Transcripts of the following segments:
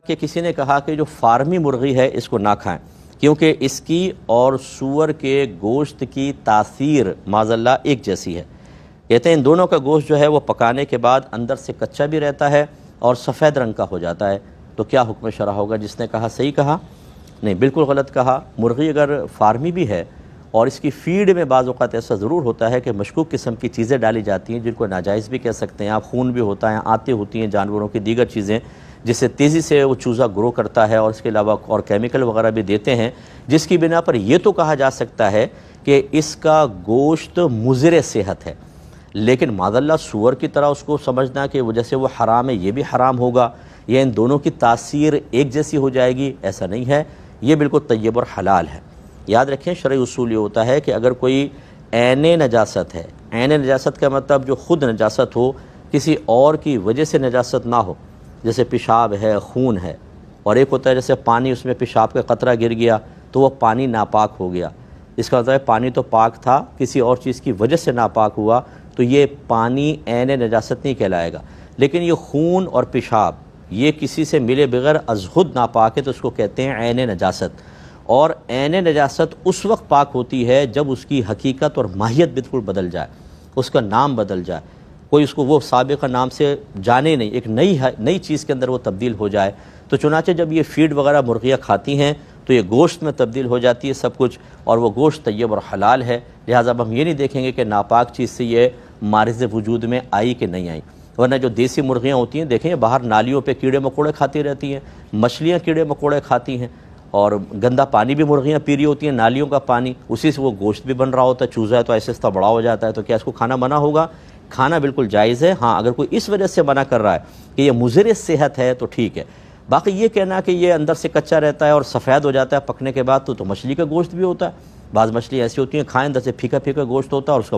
کہ کسی نے کہا کہ جو فارمی مرغی ہے اس کو نہ کھائیں کیونکہ اس کی اور سور کے گوشت کی تاثیر معاذ اللہ ایک جیسی ہے۔ کہتے ہیں ان دونوں کا گوشت جو ہے وہ پکانے کے بعد اندر سے کچا بھی رہتا ہے اور سفید رنگ کا ہو جاتا ہے۔ تو کیا حکم شرع ہوگا؟ جس نے کہا صحیح کہا؟ نہیں، بالکل غلط کہا۔ مرغی اگر فارمی بھی ہے اور اس کی فیڈ میں بعض اوقات ایسا ضرور ہوتا ہے کہ مشکوک قسم کی چیزیں ڈالی جاتی ہیں جن کو ناجائز بھی کہہ سکتے ہیں آپ، خون بھی ہوتا ہے، آنتیں ہوتی ہیں جانوروں کی، دیگر چیزیں جس سے تیزی سے وہ چوزا گرو کرتا ہے، اور اس کے علاوہ اور کیمیکل وغیرہ بھی دیتے ہیں، جس کی بنا پر یہ تو کہا جا سکتا ہے کہ اس کا گوشت مضر صحت ہے۔ لیکن معاذ اللہ سور کی طرح اس کو سمجھنا کہ وہ جیسے وہ حرام ہے یہ بھی حرام ہوگا یا ان دونوں کی تاثیر ایک جیسی ہو جائے گی، ایسا نہیں ہے۔ یہ بالکل طیب اور حلال ہے۔ یاد رکھیں شرعی اصول یہ ہوتا ہے کہ اگر کوئی عین نجاست ہے، عین نجاست کا مطلب جو خود نجاست ہو، کسی اور کی وجہ سے نجاست نہ ہو، جیسے پیشاب ہے، خون ہے، اور ایک ہوتا ہے جیسے پانی، اس میں پیشاب کا قطرہ گر گیا تو وہ پانی ناپاک ہو گیا، اس کا مطلب ہے پانی تو پاک تھا، کسی اور چیز کی وجہ سے ناپاک ہوا، تو یہ پانی عین نجاست نہیں کہلائے گا۔ لیکن یہ خون اور پیشاب یہ کسی سے ملے بغیر از خود ناپاک ہے تو اس کو کہتے ہیں عین نجاست۔ اور عین نجاست اس وقت پاک ہوتی ہے جب اس کی حقیقت اور ماہیت بالکل بدل جائے، اس کا نام بدل جائے، کوئی اس کو وہ سابقہ نام سے جانے نہیں، ایک نئی چیز کے اندر وہ تبدیل ہو جائے۔ تو چنانچہ جب یہ فیڈ وغیرہ مرغیاں کھاتی ہیں تو یہ گوشت میں تبدیل ہو جاتی ہے سب کچھ، اور وہ گوشت طیب اور حلال ہے۔ لہٰذا اب ہم یہ نہیں دیکھیں گے کہ ناپاک چیز سے یہ مارز وجود میں آئی کہ نہیں آئی، ورنہ جو دیسی مرغیاں ہوتی ہیں دیکھیں باہر نالیوں پہ کیڑے مکوڑے کھاتی رہتی ہیں، مچھلیاں کیڑے مکوڑے کھاتی ہیں، اور گندا پانی بھی مرغیاں پی رہی ہوتی ہیں، نالیوں کا پانی، اسی سے وہ گوشت بھی بن رہا ہوتا ہے، چوزا ہے تو ایسے ایسا بڑا ہو جاتا ہے۔ تو کیا اس کو کھانا منع ہوگا؟ کھانا بالکل جائز ہے۔ ہاں اگر کوئی اس وجہ سے منع کر رہا ہے کہ یہ مضر صحت ہے تو ٹھیک ہے۔ باقی یہ کہنا کہ یہ اندر سے کچا رہتا ہے اور سفید ہو جاتا ہے پکنے کے بعد، تو مچھلی کا گوشت بھی ہوتا ہے، بعض مچھلی ایسی ہوتی ہیں کھائیں اندر سے پھیکا پھیکا گوشت ہوتا ہے اور اس کا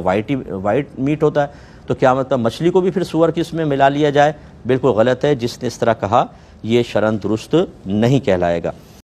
وائٹ میٹ ہوتا ہے، تو کیا مطلب مچھلی کو بھی پھر سور کی اس میں ملا لیا جائے؟ بالکل غلط ہے۔ جس نے اس طرح کہا یہ شرعاً درست نہیں کہلائے گا۔